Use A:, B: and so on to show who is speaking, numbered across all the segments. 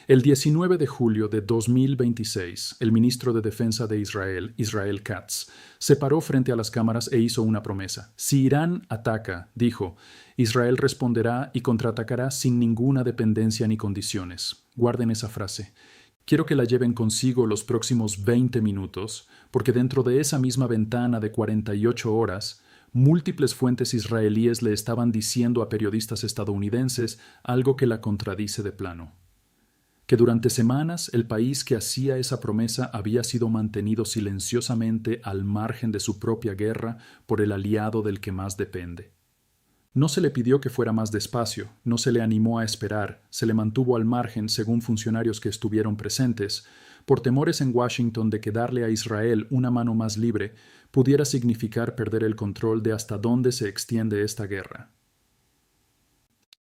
A: El 19 de julio de 2026, el ministro de Defensa de Israel, Israel Katz, se paró frente a las cámaras e hizo una promesa. Si Irán ataca, dijo, Israel responderá y contraatacará sin ninguna dependencia ni condiciones. Guarden esa frase. Quiero que la lleven consigo los próximos 20 minutos, porque dentro de esa misma ventana de 48 horas, múltiples fuentes israelíes le estaban diciendo a periodistas estadounidenses algo que la contradice de plano. Que durante semanas el país que hacía esa promesa había sido mantenido silenciosamente al margen de su propia guerra por el aliado del que más depende. No se le pidió que fuera más despacio, no se le animó a esperar, se le mantuvo al margen según funcionarios que estuvieron presentes, por temores en Washington de que darle a Israel una mano más libre pudiera significar perder el control de hasta dónde se extiende esta guerra.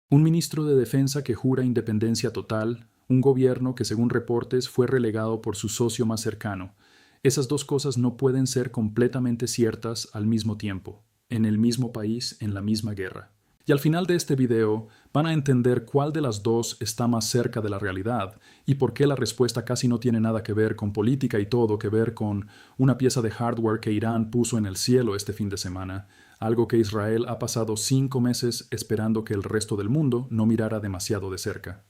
A: Un ministro de Defensa que jura independencia total, un gobierno que según reportes fue relegado por su socio más cercano. Esas dos cosas no pueden ser completamente ciertas al mismo tiempo, en el mismo país, en la misma guerra. Y al final de este video van a entender cuál de las dos está más cerca de la realidad y por qué la respuesta casi no tiene nada que ver con política y todo que ver con una pieza de hardware que Irán puso en el cielo este fin de semana, algo que Israel ha pasado 5 meses esperando que el resto del mundo no mirara demasiado de cerca.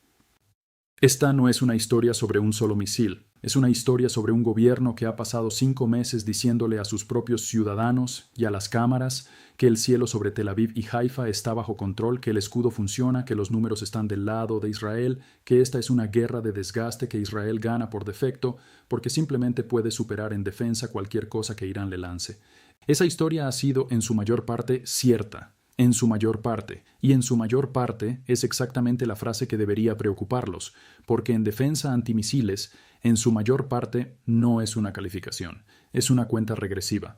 A: Esta no es una historia sobre un solo misil, es una historia sobre un gobierno que ha pasado 5 meses diciéndole a sus propios ciudadanos y a las cámaras que el cielo sobre Tel Aviv y Haifa está bajo control, que el escudo funciona, que los números están del lado de Israel, que esta es una guerra de desgaste que Israel gana por defecto, porque simplemente puede superar en defensa cualquier cosa que Irán le lance. Esa historia ha sido en su mayor parte cierta. En su mayor parte, y en su mayor parte es exactamente la frase que debería preocuparlos, porque en defensa antimisiles, en su mayor parte no es una calificación, es una cuenta regresiva.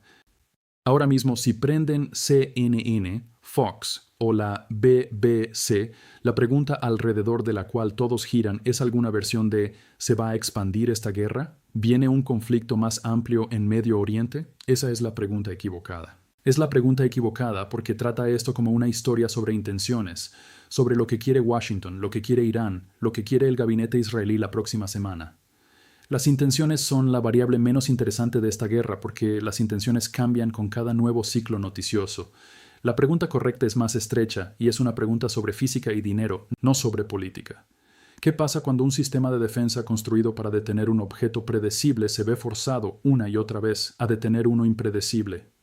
A: Ahora mismo, si prenden CNN, Fox o la BBC, la pregunta alrededor de la cual todos giran es alguna versión de ¿se va a expandir esta guerra? ¿Viene un conflicto más amplio en Medio Oriente? Esa es la pregunta equivocada. Es la pregunta equivocada porque trata esto como una historia sobre intenciones, sobre lo que quiere Washington, lo que quiere Irán, lo que quiere el gabinete israelí la próxima semana. Las intenciones son la variable menos interesante de esta guerra porque las intenciones cambian con cada nuevo ciclo noticioso. La pregunta correcta es más estrecha y es una pregunta sobre física y dinero, no sobre política. ¿Qué pasa cuando un sistema de defensa construido para detener un objeto predecible se ve forzado una y otra vez a detener uno impredecible?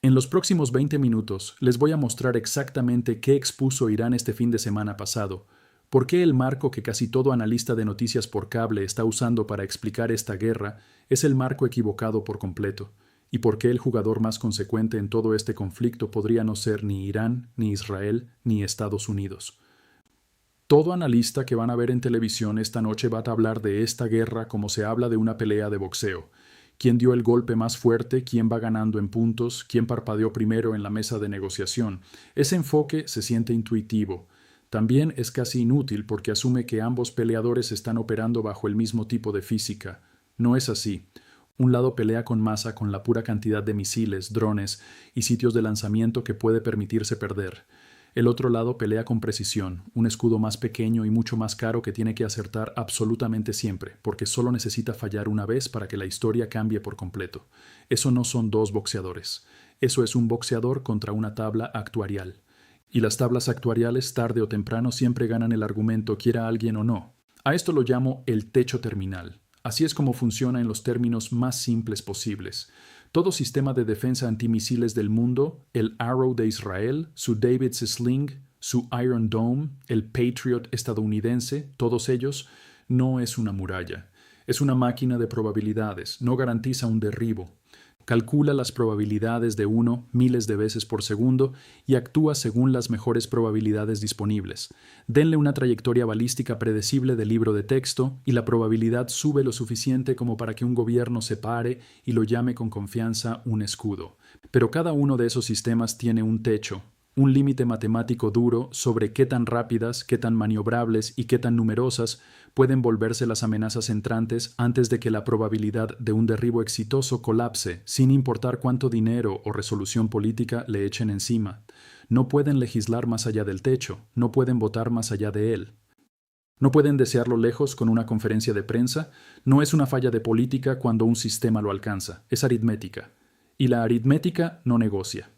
A: En los próximos 20 minutos les voy a mostrar exactamente qué expuso Irán este fin de semana pasado, por qué el marco que casi todo analista de noticias por cable está usando para explicar esta guerra es el marco equivocado por completo, y por qué el jugador más consecuente en todo este conflicto podría no ser ni Irán, ni Israel, ni Estados Unidos. Todo analista que van a ver en televisión esta noche va a hablar de esta guerra como se habla de una pelea de boxeo. ¿Quién dio el golpe más fuerte? ¿Quién va ganando en puntos? ¿Quién parpadeó primero en la mesa de negociación? Ese enfoque se siente intuitivo. También es casi inútil porque asume que ambos peleadores están operando bajo el mismo tipo de física. No es así. Un lado pelea con masa con la pura cantidad de misiles, drones y sitios de lanzamiento que puede permitirse perder. El otro lado pelea con precisión, un escudo más pequeño y mucho más caro que tiene que acertar absolutamente siempre, porque solo necesita fallar una vez para que la historia cambie por completo. Eso no son dos boxeadores. Eso es un boxeador contra una tabla actuarial. Y las tablas actuariales, tarde o temprano, siempre ganan el argumento, quiera alguien o no. A esto lo llamo el techo terminal. Así es como funciona en los términos más simples posibles. Todo sistema de defensa antimisiles del mundo, el Arrow de Israel, su David's Sling, su Iron Dome, el Patriot estadounidense, todos ellos, no es una muralla. Es una máquina de probabilidades, no garantiza un derribo. Calcula las probabilidades de uno miles de veces por segundo y actúa según las mejores probabilidades disponibles. Denle una trayectoria balística predecible del libro de texto y la probabilidad sube lo suficiente como para que un gobierno se pare y lo llame con confianza un escudo. Pero cada uno de esos sistemas tiene un techo, un límite matemático duro sobre qué tan rápidas, qué tan maniobrables y qué tan numerosas pueden volverse las amenazas entrantes antes de que la probabilidad de un derribo exitoso colapse, sin importar cuánto dinero o resolución política le echen encima. No pueden legislar más allá del techo, no pueden votar más allá de él. No pueden desearlo lejos con una conferencia de prensa. No es una falla de política cuando un sistema lo alcanza, es aritmética. Y la aritmética no negocia.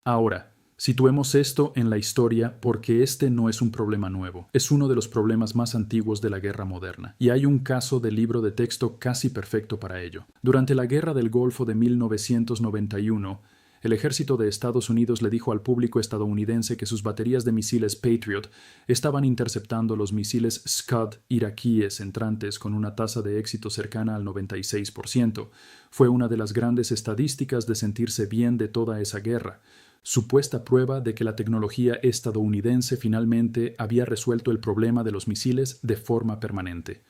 A: Ahora, situemos esto en la historia porque este no es un problema nuevo, es uno de los problemas más antiguos de la guerra moderna, y hay un caso de libro de texto casi perfecto para ello. Durante la Guerra del Golfo de 1991, el ejército de Estados Unidos le dijo al público estadounidense que sus baterías de misiles Patriot estaban interceptando los misiles Scud iraquíes entrantes con una tasa de éxito cercana al 96%. Fue una de las grandes estadísticas de sentirse bien de toda esa guerra. Supuesta prueba de que la tecnología estadounidense finalmente había resuelto el problema de los misiles de forma permanente.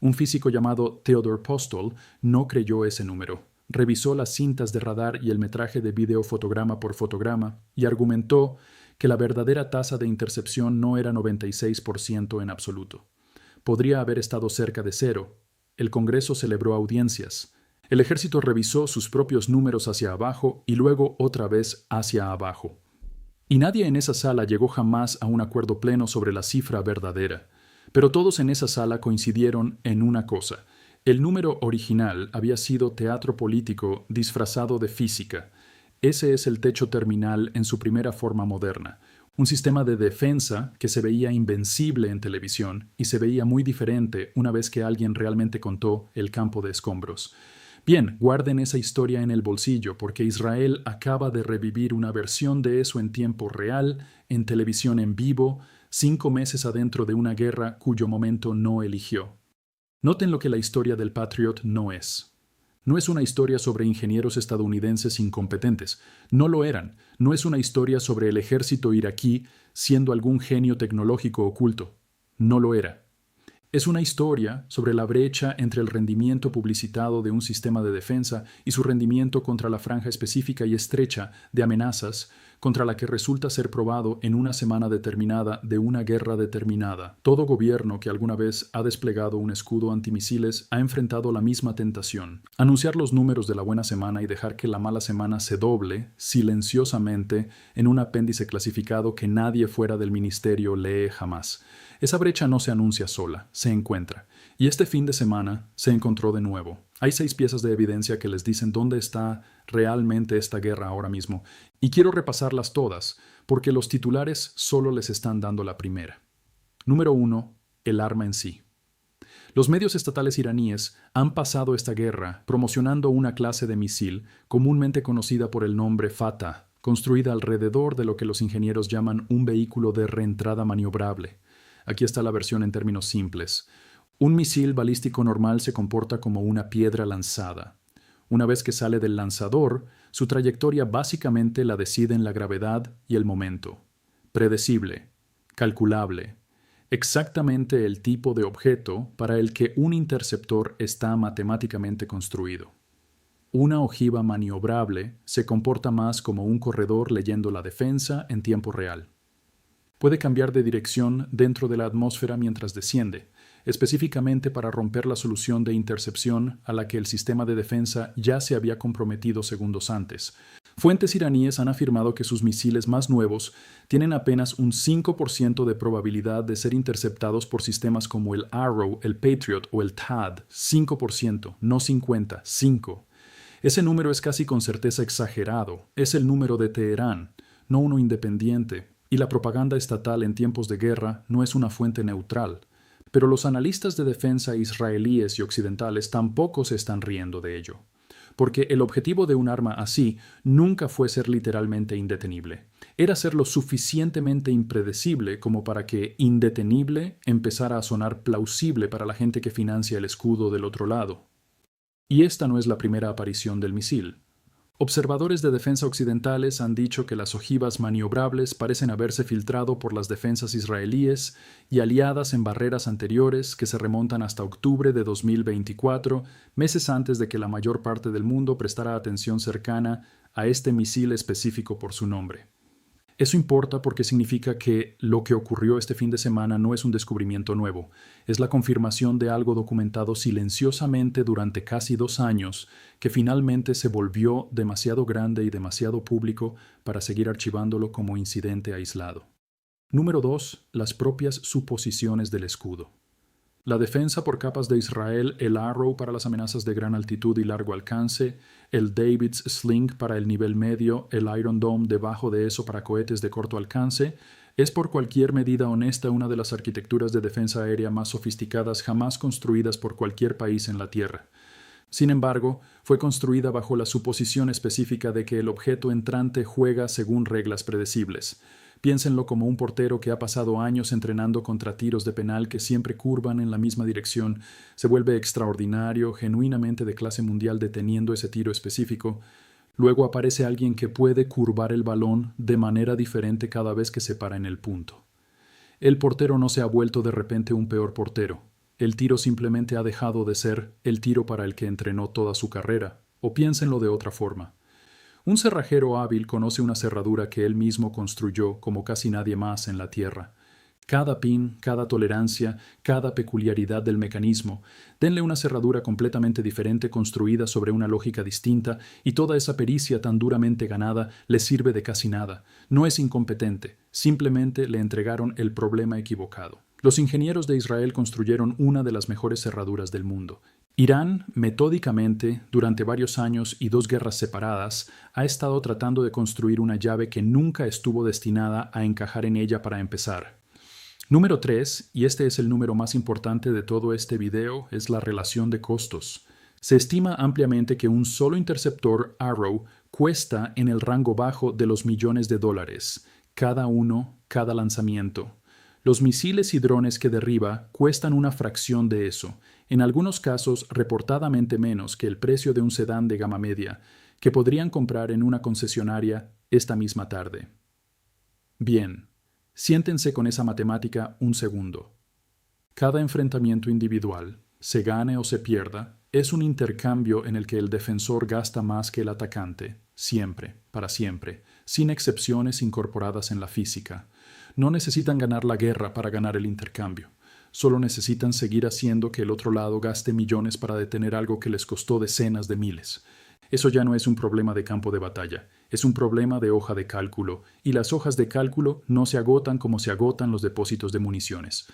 A: Un físico llamado Theodore Postol no creyó ese número. Revisó las cintas de radar y el metraje de video fotograma por fotograma y argumentó que la verdadera tasa de intercepción no era 96% en absoluto. Podría haber estado cerca de cero. El Congreso celebró audiencias. El ejército revisó sus propios números hacia abajo y luego otra vez hacia abajo. Y nadie en esa sala llegó jamás a un acuerdo pleno sobre la cifra verdadera. Pero todos en esa sala coincidieron en una cosa. El número original había sido teatro político disfrazado de física. Ese es el techo terminal en su primera forma moderna. Un sistema de defensa que se veía invencible en televisión y se veía muy diferente una vez que alguien realmente contó el campo de escombros. Bien, guarden esa historia en el bolsillo porque Israel acaba de revivir una versión de eso en tiempo real, en televisión en vivo, 5 meses adentro de una guerra cuyo momento no eligió. Noten lo que la historia del Patriot no es. No es una historia sobre ingenieros estadounidenses incompetentes. No lo eran. No es una historia sobre el ejército iraquí siendo algún genio tecnológico oculto. No lo era. Es una historia sobre la brecha entre el rendimiento publicitado de un sistema de defensa y su rendimiento contra la franja específica y estrecha de amenazas contra la que resulta ser probado en una semana determinada de una guerra determinada. Todo gobierno que alguna vez ha desplegado un escudo antimisiles ha enfrentado la misma tentación: anunciar los números de la buena semana y dejar que la mala semana se doble, silenciosamente, en un apéndice clasificado que nadie fuera del ministerio lee jamás. Esa brecha no se anuncia sola, se encuentra. Y este fin de semana se encontró de nuevo. Hay 6 piezas de evidencia que les dicen dónde está realmente esta guerra ahora mismo. Y quiero repasarlas todas, porque los titulares solo les están dando la primera. Número 1. El arma en sí. Los medios estatales iraníes han pasado esta guerra promocionando una clase de misil comúnmente conocida por el nombre Fatah, construida alrededor de lo que los ingenieros llaman un vehículo de reentrada maniobrable. Aquí está la versión en términos simples. Un misil balístico normal se comporta como una piedra lanzada. Una vez que sale del lanzador, su trayectoria básicamente la deciden la gravedad y el momento. Predecible, calculable, exactamente el tipo de objeto para el que un interceptor está matemáticamente construido. Una ojiva maniobrable se comporta más como un corredor leyendo la defensa en tiempo real. Puede cambiar de dirección dentro de la atmósfera mientras desciende, específicamente para romper la solución de intercepción a la que el sistema de defensa ya se había comprometido segundos antes. Fuentes iraníes han afirmado que sus misiles más nuevos tienen apenas un 5% de probabilidad de ser interceptados por sistemas como el Arrow, el Patriot o el THAAD. 5%, no 50, 5. Ese número es casi con certeza exagerado. Es el número de Teherán, no uno independiente. Y la propaganda estatal en tiempos de guerra no es una fuente neutral. Pero los analistas de defensa israelíes y occidentales tampoco se están riendo de ello. Porque el objetivo de un arma así nunca fue ser literalmente indetenible. Era ser lo suficientemente impredecible como para que indetenible empezara a sonar plausible para la gente que financia el escudo del otro lado. Y esta no es la primera aparición del misil. Observadores de defensa occidentales han dicho que las ojivas maniobrables parecen haberse filtrado por las defensas israelíes y aliadas en barreras anteriores que se remontan hasta octubre de 2024, meses antes de que la mayor parte del mundo prestara atención cercana a este misil específico por su nombre. Eso importa porque significa que lo que ocurrió este fin de semana no es un descubrimiento nuevo, es la confirmación de algo documentado silenciosamente durante casi 2 años, que finalmente se volvió demasiado grande y demasiado público para seguir archivándolo como incidente aislado. Número 2. Las propias suposiciones del escudo. La defensa por capas de Israel, el Arrow para las amenazas de gran altitud y largo alcance, el David's Sling para el nivel medio, el Iron Dome debajo de eso para cohetes de corto alcance, es por cualquier medida honesta una de las arquitecturas de defensa aérea más sofisticadas jamás construidas por cualquier país en la Tierra. Sin embargo, fue construida bajo la suposición específica de que el objeto entrante juega según reglas predecibles. Piénsenlo como un portero que ha pasado años entrenando contra tiros de penal que siempre curvan en la misma dirección, se vuelve extraordinario, genuinamente de clase mundial deteniendo ese tiro específico. Luego aparece alguien que puede curvar el balón de manera diferente cada vez que se para en el punto. El portero no se ha vuelto de repente un peor portero. El tiro simplemente ha dejado de ser el tiro para el que entrenó toda su carrera. O piénsenlo de otra forma. Un cerrajero hábil conoce una cerradura que él mismo construyó como casi nadie más en la Tierra. Cada pin, cada tolerancia, cada peculiaridad del mecanismo, denle una cerradura completamente diferente construida sobre una lógica distinta y toda esa pericia tan duramente ganada le sirve de casi nada. No es incompetente, simplemente le entregaron el problema equivocado. Los ingenieros de Israel construyeron una de las mejores cerraduras del mundo. Irán, metódicamente, durante varios años y 2 guerras separadas, ha estado tratando de construir una llave que nunca estuvo destinada a encajar en ella para empezar. Número 3, y este es el número más importante de todo este video, es la relación de costos. Se estima ampliamente que un solo interceptor Arrow cuesta en el rango bajo de los millones de dólares, cada uno, cada lanzamiento. Los misiles y drones que derriba cuestan una fracción de eso, en algunos casos reportadamente menos que el precio de un sedán de gama media, que podrían comprar en una concesionaria esta misma tarde. Bien, siéntense con esa matemática un segundo. Cada enfrentamiento individual, se gane o se pierda, es un intercambio en el que el defensor gasta más que el atacante, siempre, para siempre, sin excepciones incorporadas en la física. No necesitan ganar la guerra para ganar el intercambio. Solo necesitan seguir haciendo que el otro lado gaste millones para detener algo que les costó decenas de miles. Eso ya no es un problema de campo de batalla, es un problema de hoja de cálculo, y las hojas de cálculo no se agotan como se agotan los depósitos de municiones.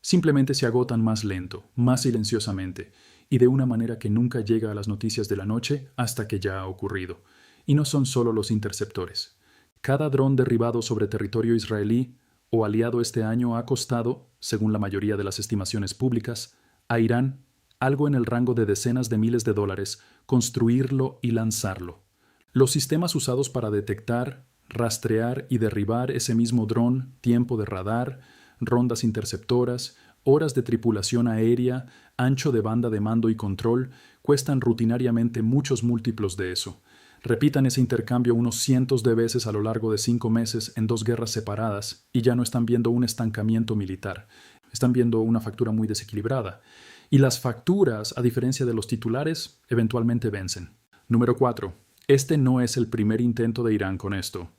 A: Simplemente se agotan más lento, más silenciosamente, y de una manera que nunca llega a las noticias de la noche hasta que ya ha ocurrido. Y no son solo los interceptores. Cada dron derribado sobre territorio israelí o aliado este año ha costado, según la mayoría de las estimaciones públicas, a Irán algo en el rango de decenas de miles de dólares construirlo y lanzarlo. Los sistemas usados para detectar, rastrear y derribar ese mismo dron, tiempo de radar, rondas interceptoras, horas de tripulación aérea, ancho de banda de mando y control, cuestan rutinariamente muchos múltiplos de eso. Repitan ese intercambio unos cientos de veces a lo largo de 5 meses en 2 guerras separadas y ya no están viendo un estancamiento militar. Están viendo una factura muy desequilibrada. Y las facturas, a diferencia de los titulares, eventualmente vencen. Número 4. Este no es el primer intento de Irán con esto.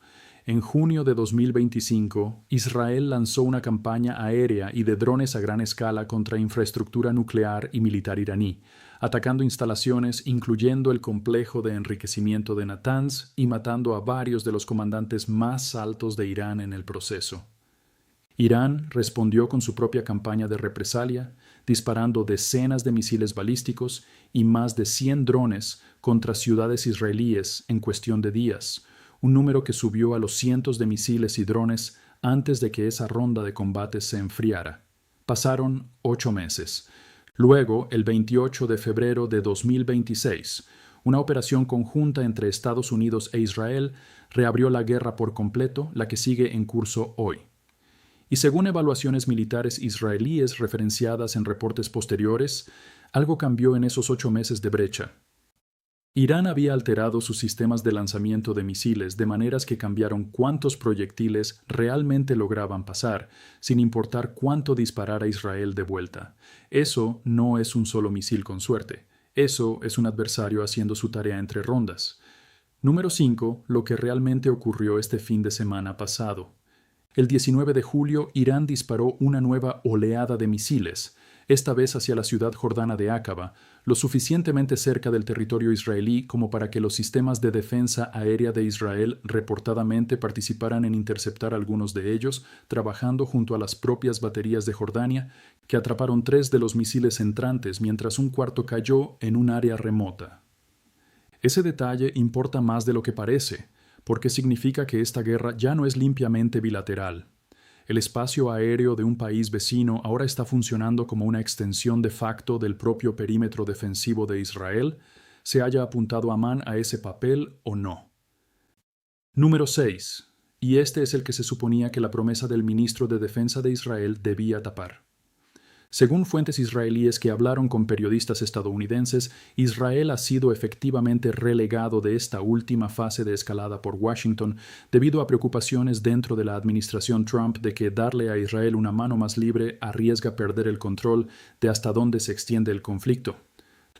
A: En junio de 2025, Israel lanzó una campaña aérea y de drones a gran escala contra infraestructura nuclear y militar iraní, atacando instalaciones incluyendo el complejo de enriquecimiento de Natanz y matando a varios de los comandantes más altos de Irán en el proceso. Irán respondió con su propia campaña de represalia, disparando decenas de misiles balísticos y más de 100 drones contra ciudades israelíes en cuestión de días, un número que subió a los cientos de misiles y drones antes de que esa ronda de combates se enfriara. Pasaron 8 meses. Luego, el 28 de febrero de 2026, una operación conjunta entre Estados Unidos e Israel reabrió la guerra por completo, la que sigue en curso hoy. Y según evaluaciones militares israelíes referenciadas en reportes posteriores, algo cambió en esos 8 meses de brecha. Irán había alterado sus sistemas de lanzamiento de misiles de maneras que cambiaron cuántos proyectiles realmente lograban pasar, sin importar cuánto disparara Israel de vuelta. Eso no es un solo misil con suerte. Eso es un adversario haciendo su tarea entre rondas. Número 5. Lo que realmente ocurrió este fin de semana pasado. El 19 de julio, Irán disparó una nueva oleada de misiles. esta vez hacia la ciudad jordana de Aqaba, lo suficientemente cerca del territorio israelí como para que los sistemas de defensa aérea de Israel reportadamente participaran en interceptar algunos de ellos, trabajando junto a las propias baterías de Jordania, que atraparon 3 de los misiles entrantes mientras un cuarto cayó en un área remota. Ese detalle importa más de lo que parece, porque significa que esta guerra ya no es limpiamente bilateral. El espacio aéreo de un país vecino ahora está funcionando como una extensión de facto del propio perímetro defensivo de Israel, se haya apuntado Amán a ese papel o no. Número 6. Y este es el que se suponía que la promesa del ministro de Defensa de Israel debía tapar. Según fuentes israelíes que hablaron con periodistas estadounidenses, Israel ha sido efectivamente relegado de esta última fase de escalada por Washington debido a preocupaciones dentro de la administración Trump de que darle a Israel una mano más libre arriesga perder el control de hasta dónde se extiende el conflicto.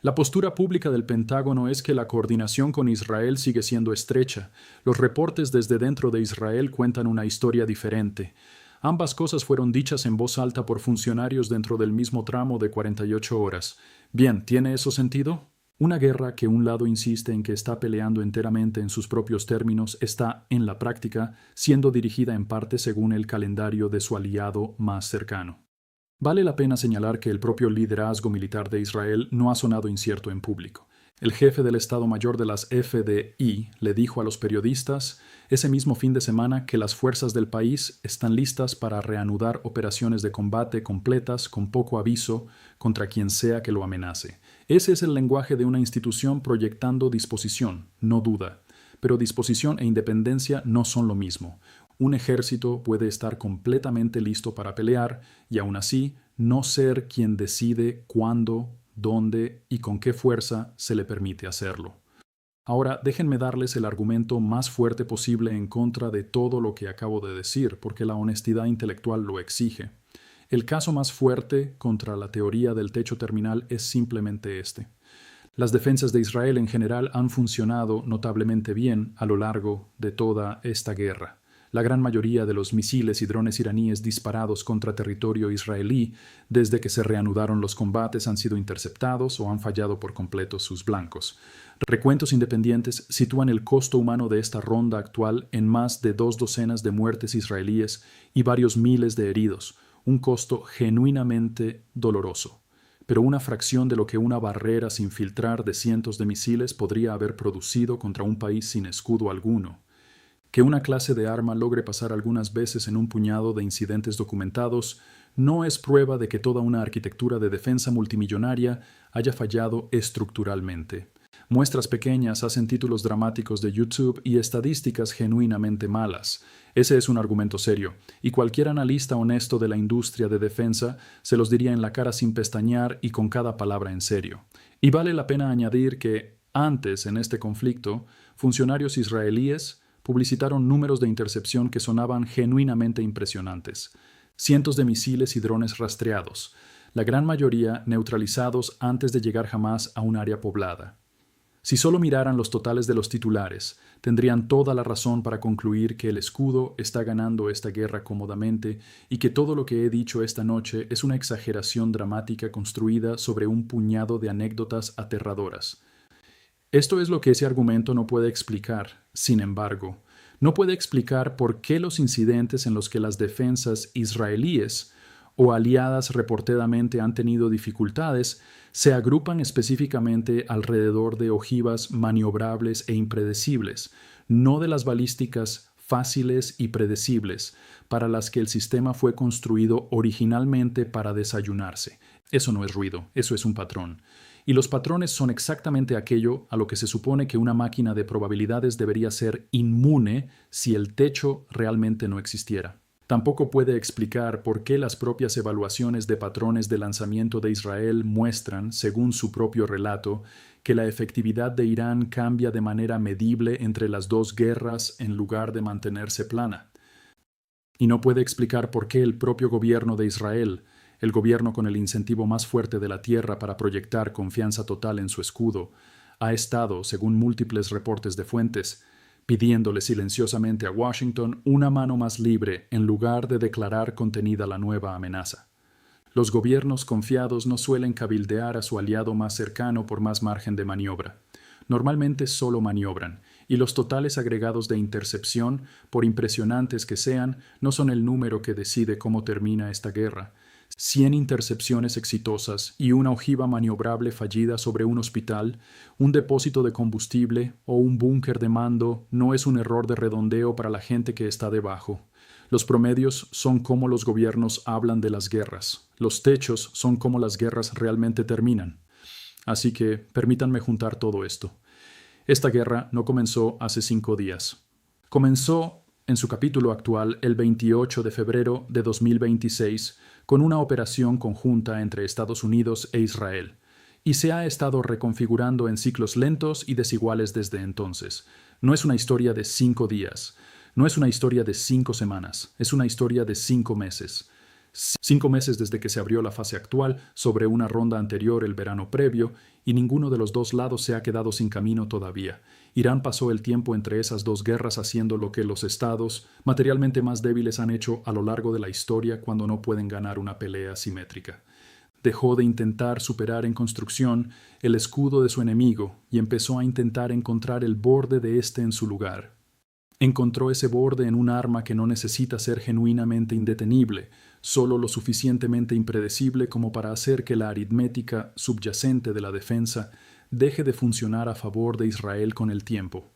A: La postura pública del Pentágono es que la coordinación con Israel sigue siendo estrecha. Los reportes desde dentro de Israel cuentan una historia diferente. Ambas cosas fueron dichas en voz alta por funcionarios dentro del mismo tramo de 48 horas. Bien, ¿tiene eso sentido? Una guerra que un lado insiste en que está peleando enteramente en sus propios términos está, en la práctica, siendo dirigida en parte según el calendario de su aliado más cercano. Vale la pena señalar que el propio liderazgo militar de Israel no ha sonado incierto en público. El jefe del Estado Mayor de las FDI le dijo a los periodistas ese mismo fin de semana que las fuerzas del país están listas para reanudar operaciones de combate completas con poco aviso contra quien sea que lo amenace. Ese es el lenguaje de una institución proyectando disposición, no duda. Pero disposición e independencia no son lo mismo. Un ejército puede estar completamente listo para pelear y aún así no ser quien decide cuándo, dónde y con qué fuerza se le permite hacerlo. Ahora, déjenme darles el argumento más fuerte posible en contra de todo lo que acabo de decir, porque la honestidad intelectual lo exige. El caso más fuerte contra la teoría del techo terminal es simplemente este. Las defensas de Israel en general han funcionado notablemente bien a lo largo de toda esta guerra. La gran mayoría de los misiles y drones iraníes disparados contra territorio israelí desde que se reanudaron los combates han sido interceptados o han fallado por completo sus blancos. Recuentos independientes sitúan el costo humano de esta ronda actual en más de 2 docenas de muertes israelíes y varios miles de heridos, un costo genuinamente doloroso, pero una fracción de lo que una barrera sin filtrar de cientos de misiles podría haber producido contra un país sin escudo alguno. Que una clase de arma logre pasar algunas veces en un puñado de incidentes documentados no es prueba de que toda una arquitectura de defensa multimillonaria haya fallado estructuralmente. Muestras pequeñas hacen títulos dramáticos de YouTube y estadísticas genuinamente malas. Ese es un argumento serio, y cualquier analista honesto de la industria de defensa se los diría en la cara sin pestañear y con cada palabra en serio. Y vale la pena añadir que, antes en este conflicto, funcionarios israelíes publicitaron números de intercepción que sonaban genuinamente impresionantes. Cientos de misiles y drones rastreados, la gran mayoría neutralizados antes de llegar jamás a un área poblada. Si solo miraran los totales de los titulares, tendrían toda la razón para concluir que el escudo está ganando esta guerra cómodamente y que todo lo que he dicho esta noche es una exageración dramática construida sobre un puñado de anécdotas aterradoras. Esto es lo que ese argumento no puede explicar. Sin embargo, no puede explicar por qué los incidentes en los que las defensas israelíes o aliadas reportadamente han tenido dificultades se agrupan específicamente alrededor de ojivas maniobrables e impredecibles, no de las balísticas fáciles y predecibles, para las que el sistema fue construido originalmente para desayunarse. Eso no es ruido, eso es un patrón. Y los patrones son exactamente aquello a lo que se supone que una máquina de probabilidades debería ser inmune si el techo realmente no existiera. Tampoco puede explicar por qué las propias evaluaciones de patrones de lanzamiento de Israel muestran, según su propio relato, que la efectividad de Irán cambia de manera medible entre las dos guerras en lugar de mantenerse plana. Y no puede explicar por qué el propio gobierno de Israel, el gobierno con el incentivo más fuerte de la tierra para proyectar confianza total en su escudo, ha estado, según múltiples reportes de fuentes, pidiéndole silenciosamente a Washington una mano más libre en lugar de declarar contenida la nueva amenaza. Los gobiernos confiados no suelen cabildear a su aliado más cercano por más margen de maniobra. Normalmente solo maniobran, y los totales agregados de intercepción, por impresionantes que sean, no son el número que decide cómo termina esta guerra. 100 intercepciones exitosas y una ojiva maniobrable fallida sobre un hospital, un depósito de combustible o un búnker de mando no es un error de redondeo para la gente que está debajo. Los promedios son cómo los gobiernos hablan de las guerras. Los techos son cómo las guerras realmente terminan. Así que permítanme juntar todo esto. Esta guerra no comenzó hace 5 días. Comenzó, en su capítulo actual, el 28 de febrero de 2026, con una operación conjunta entre Estados Unidos e Israel, y se ha estado reconfigurando en ciclos lentos y desiguales desde entonces. No es una historia de 5 días. No es una historia de 5 semanas, es una historia de 5 meses. 5 meses desde que se abrió la fase actual sobre una ronda anterior el verano previo, y ninguno de los dos lados se ha quedado sin camino todavía. Irán pasó el tiempo entre esas dos guerras haciendo lo que los estados materialmente más débiles han hecho a lo largo de la historia cuando no pueden ganar una pelea simétrica. Dejó de intentar superar en construcción el escudo de su enemigo y empezó a intentar encontrar el borde de éste en su lugar. Encontró ese borde en un arma que no necesita ser genuinamente indetenible, solo lo suficientemente impredecible como para hacer que la aritmética subyacente de la defensa deje de funcionar a favor de Israel con el tiempo.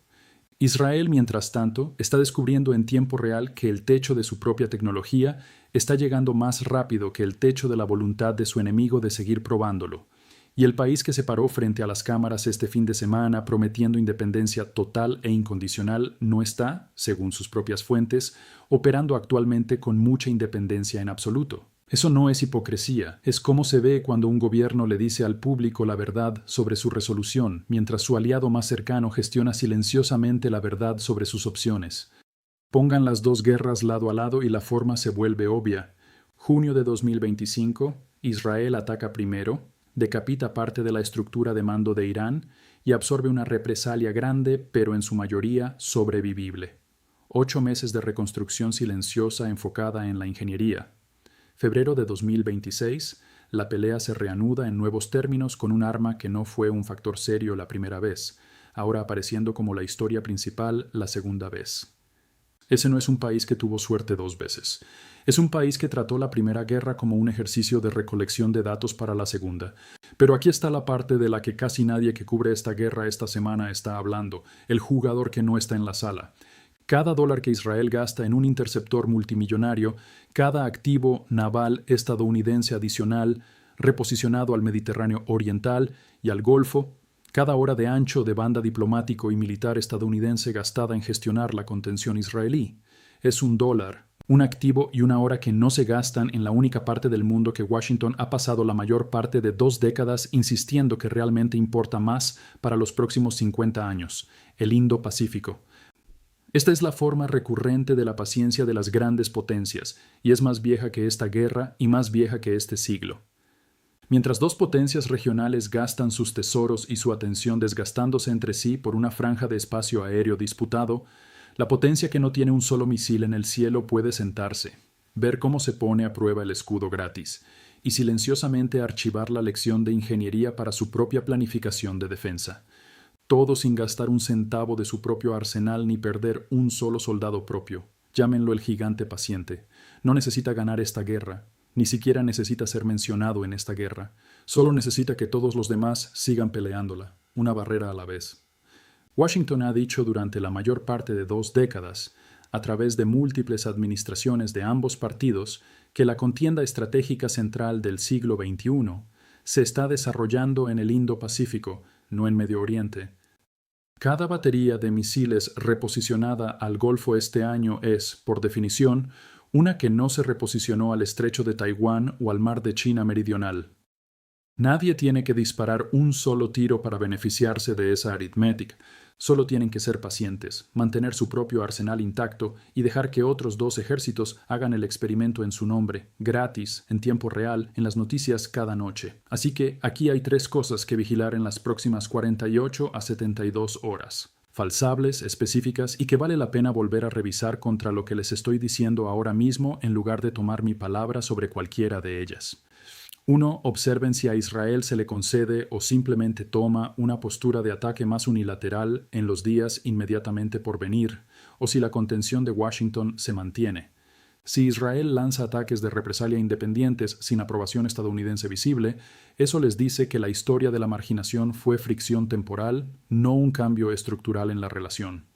A: Israel, mientras tanto, está descubriendo en tiempo real que el techo de su propia tecnología está llegando más rápido que el techo de la voluntad de su enemigo de seguir probándolo. Y el país que se paró frente a las cámaras este fin de semana prometiendo independencia total e incondicional no está, según sus propias fuentes, operando actualmente con mucha independencia en absoluto. Eso no es hipocresía, es cómo se ve cuando un gobierno le dice al público la verdad sobre su resolución, mientras su aliado más cercano gestiona silenciosamente la verdad sobre sus opciones. Pongan las dos guerras lado a lado y la forma se vuelve obvia. Junio de 2025, Israel ataca primero, decapita parte de la estructura de mando de Irán y absorbe una represalia grande, pero en su mayoría sobrevivible. 8 meses de reconstrucción silenciosa enfocada en la ingeniería. Febrero de 2026, la pelea se reanuda en nuevos términos con un arma que no fue un factor serio la primera vez, ahora apareciendo como la historia principal la segunda vez. Ese no es un país que tuvo suerte 2 veces. Es un país que trató la primera guerra como un ejercicio de recolección de datos para la segunda. Pero aquí está la parte de la que casi nadie que cubre esta guerra esta semana está hablando, el jugador que no está en la sala. Cada dólar que Israel gasta en un interceptor multimillonario, cada activo naval estadounidense adicional reposicionado al Mediterráneo Oriental y al Golfo, cada hora de ancho de banda diplomático y militar estadounidense gastada en gestionar la contención israelí, es $1, un activo y una hora que no se gastan en la única parte del mundo que Washington ha pasado la mayor parte de 2 décadas insistiendo que realmente importa más para los próximos 50 años, el Indo-Pacífico. Esta es la forma recurrente de la paciencia de las grandes potencias, y es más vieja que esta guerra y más vieja que este siglo. Mientras 2 potencias regionales gastan sus tesoros y su atención desgastándose entre sí por una franja de espacio aéreo disputado, la potencia que no tiene un solo misil en el cielo puede sentarse, ver cómo se pone a prueba el escudo gratis, y silenciosamente archivar la lección de ingeniería para su propia planificación de defensa. Todo sin gastar un centavo de su propio arsenal ni perder un solo soldado propio. Llámenlo el gigante paciente. No necesita ganar esta guerra. Ni siquiera necesita ser mencionado en esta guerra. Solo necesita que todos los demás sigan peleándola, una barrera a la vez. Washington ha dicho durante la mayor parte de 2 décadas, a través de múltiples administraciones de ambos partidos, que la contienda estratégica central del siglo XXI se está desarrollando en el Indo-Pacífico, no en Medio Oriente. Cada batería de misiles reposicionada al Golfo este año es, por definición, una que no se reposicionó al estrecho de Taiwán o al mar de China Meridional. Nadie tiene que disparar un solo tiro para beneficiarse de esa aritmética. Solo tienen que ser pacientes, mantener su propio arsenal intacto y dejar que otros 2 ejércitos hagan el experimento en su nombre, gratis, en tiempo real, en las noticias cada noche. Así que aquí hay 3 cosas que vigilar en las próximas 48 a 72 horas. Falsables, específicas y que vale la pena volver a revisar contra lo que les estoy diciendo ahora mismo en lugar de tomar mi palabra sobre cualquiera de ellas. Uno, observen si a Israel se le concede o simplemente toma una postura de ataque más unilateral en los días inmediatamente por venir, o si la contención de Washington se mantiene. Si Israel lanza ataques de represalia independientes sin aprobación estadounidense visible, eso les dice que la historia de la marginación fue fricción temporal, no un cambio estructural en la relación.